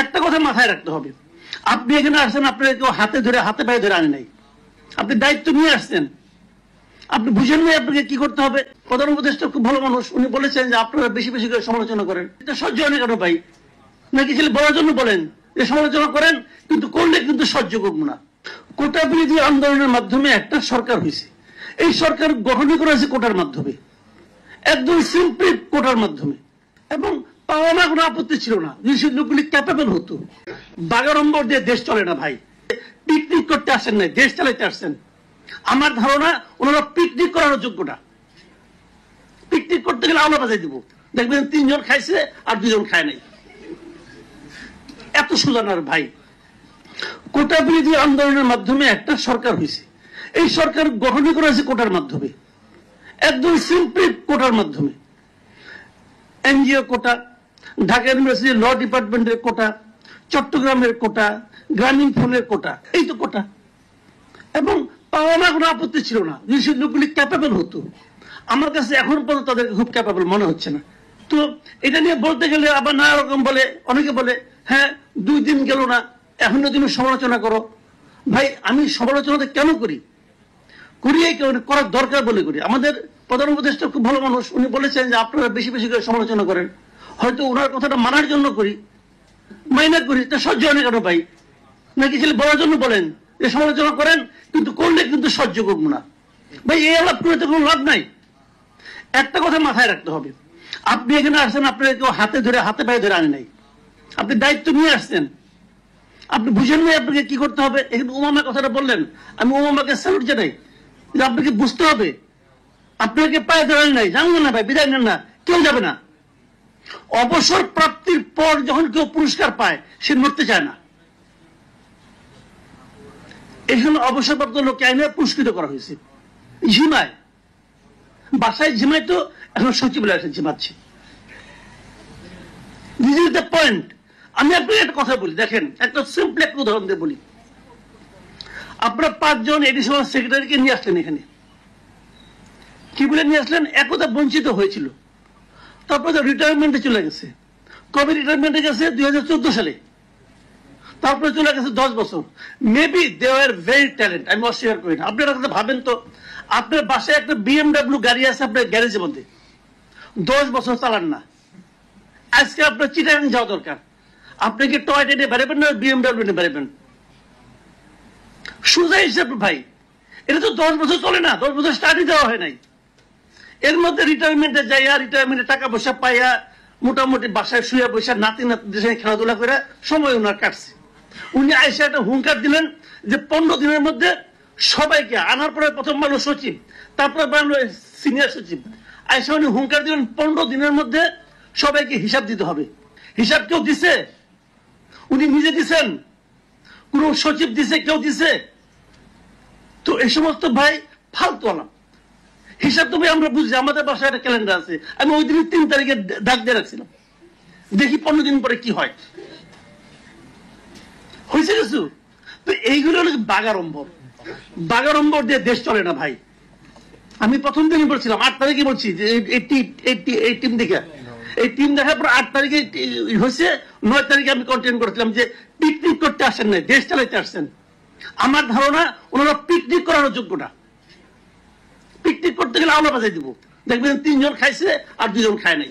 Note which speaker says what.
Speaker 1: একটা কথা মাথায় রাখতে হবে, আপনি এখানে আসছেন, আপনার কেউ হাতে পায়ে ধরে আনে নাই, আপনি দায়িত্ব নিয়ে আসছেন, আপনি বুঝেন নাই আপনাকে কি করতে হবে। প্রধান উপদেষ্টা খুব ভালো মানুষ, উনি বলেছেন যে আপনারা বেশি বেশি করে সমালোচনা করেন, এটা সহ্য হয় না কেন ভাই? নাকি ছেলে বলার জন্য বলেন যে সমালোচনা করেন, কিন্তু করলে কিন্তু সহ্য করবো না। কোটা বিরোধী আন্দোলনের মাধ্যমে একটা সরকার হয়েছে, এই সরকার গঠনই করা হয়েছে কোটার মাধ্যমে, একদম সিম্পলি কোটার মাধ্যমে, এবং পাওয়া না কোনো আপত্তি ছিল না যদি লোকগুলি ক্যাপেবল হতো। বাগাড়ম্বর দিয়ে দেশ চলে না ভাই, পিকনিক করতে আসেন নাই, দেশ চালাইতে আসছেন। আমার ধারণা ওনারা পিকনিক করানোর যোগ্যটা, পিকনিক করতে গেলে আলো বাজাই দিব, দেখবেন 3 জন খাইছে আর 2 জন খায় নাই, এত সুজানার ভাই। কোটা বিরোধী আন্দোলনের মাধ্যমে একটা সরকার হয়েছে, এই সরকার গঠনই করা হয়েছে কোটার মাধ্যমে, একদম সিম্পলি কোটার মাধ্যমে। এনজিও কোটা, ঢাকা ইউনিভার্সিটি ল ডিপার্টমেন্টের কোটা, চট্টগ্রামের কোটা, গ্রামীণ ফোনের কোটা, এই তো কোটা। এবং পাওয়া না কোনো আপত্তি ছিল না যদি লোকগুলি ক্যাপেবল হতো। আমার কাছে এখন পর্যন্ত তাদেরকে খুব ক্যাপেবল মনে হচ্ছে না। তো এটা নিয়ে বলতে গেলে আবার নানা রকম বলে, অনেকে বলে হ্যাঁ 2 দিন গেল না এখনো তুমি সমালোচনা করো। ভাই আমি সমালোচনাটা কেন করি, এই কারণে করার দরকার বলে করি। আমাদের প্রধান উপদেষ্টা খুব ভালো মানুষ, উনি বলেছেন যে আপনারা বেশি বেশি করে সমালোচনা করেন, হয়তো ওনার কথাটা মানার জন্য করি, মাইনা করি, তা সহ্য হয় না কেন ভাই? নাকি ছেলে বলার জন্য বলেন যে সমালোচনা করেন, কিন্তু করলে কিন্তু সহ্য করবো না। ভাই এই আলাপ করে তো কোনো লাভ নাই। একটা কথা মাথায় রাখতে হবে, আপনি এখানে আসছেন, আপনার কেউ হাতে পায়ে ধরে আনে নাই, আপনি দায়িত্ব নিয়ে আসছেন, আপনি বুঝেন নাই আপনাকে কি করতে হবে। এখানে উমামা কথাটা বললেন, আমি উমামাকে স্যালুট জানাই, যে আপনাকে বুঝতে হবে, আপনাকে পায়ে ধরে আনে নাই, জানলেন না ভাই, বিদায় নেন না, কেউ যাবে না। অবসর প্রাপ্তির পর যখন কেউ পুরস্কার পায় সে নড়তে চায় না, এই জন্য অবসরপ্রাপ্ত লোককে আইনে পুরস্কৃত করা হয়েছে। ঝিমায়, বাসায় ঝিমায়, তো এখন সচিবালয়ে এসে ঝিমাচ্ছে। This is the point. আমি আপনাকে একটা কথা বলি, দেখেন একটা সিম্পল একটা উদাহরণ দিয়ে বলি। আপনারা 5 জন এডিশনাল সেক্রেটারিকে নিয়ে আসলেন এখানে, কি বলে নিয়ে আসলেন? একদা বঞ্চিত হয়েছিল, তারপরে রিটায়ারমেন্টে চলে গেছে। কবে রিটায়ারমেন্টে গেছে? 2014 সালে। তারপরে চলে গেছে 10 বছর। Maybe they are very talent, আমি অস্বীকার করি না। আপনারা কথা ভাবেন তো, আপনার বাসায় একটা BMW গাড়ি আছে আপনার গ্যারেজের মধ্যে, 10 বছর চালান না, আজকে আপনার চিটাগাং যাওয়া দরকার, আপনি কি টয়টা নিয়ে বেরোবেন না BMW নিয়ে বেরোবেন? সোজা হিসাব ভাই, এটা তো 10 বছর চলে না, 10 বছর স্টাডি দেওয়া হয় নাই। এর মধ্যে রিটায়ারমেন্টে যাইয়া, রিটায়ারমেন্টে টাকা পয়সা পাইয়া, মোটামুটি বাসায় শুয়ে পয়সা নাতি নাতিদের সঙ্গে খেলাধুলা করে সময় ওনার কাটছে। উনি আইসা একটা হুঙ্কার দিলেন যে 15 দিনের মধ্যে সবাইকে আনার পরে, প্রথম বানালো সচিব, তারপরে বানালো সিনিয়র সচিব, আইসা উনি হুঙ্কার দিলেন 15 দিনের মধ্যে সবাইকে হিসাব দিতে হবে। হিসাব কেউ দিছে? উনি নিজে দিছেন? কোন সচিব দিছে? কেউ দিছে? তো এই সমস্ত ভাই ফালতু আলাম। হিসাব তো ভাই আমরা বুঝছি, আমাদের বাসায় একটা ক্যালেন্ডার আছে, আমি ওই দিন 3 তারিখে দাগ দিয়ে রাখছিলাম, দেখি 15 দিন পরে কি হয়, হয়েছে কিছু। তো এইগুলো হলো বাগাড়ম্বর, বাগাড়ম্বর দিয়ে দেশ চলে না ভাই। আমি প্রথম দিনই বলছিলাম, 8 তারিখে বলছি যে এই টিম দেখে, এই টিম দেখার পর 8 তারিখে হয়েছে। 9 তারিখে আমি কন্টেন্ট করেছিলাম যে পিকনিক করতে আসেন নাই, দেশ চালাইতে আসছেন। আমার ধারণা ওনারা পিকনিক করানোর যোগ্যটা, পিকনিক করতে গেলে আলো বাজাই দিব, দেখবেন 3 জন খাইছে আর 2 জন খায় নাই।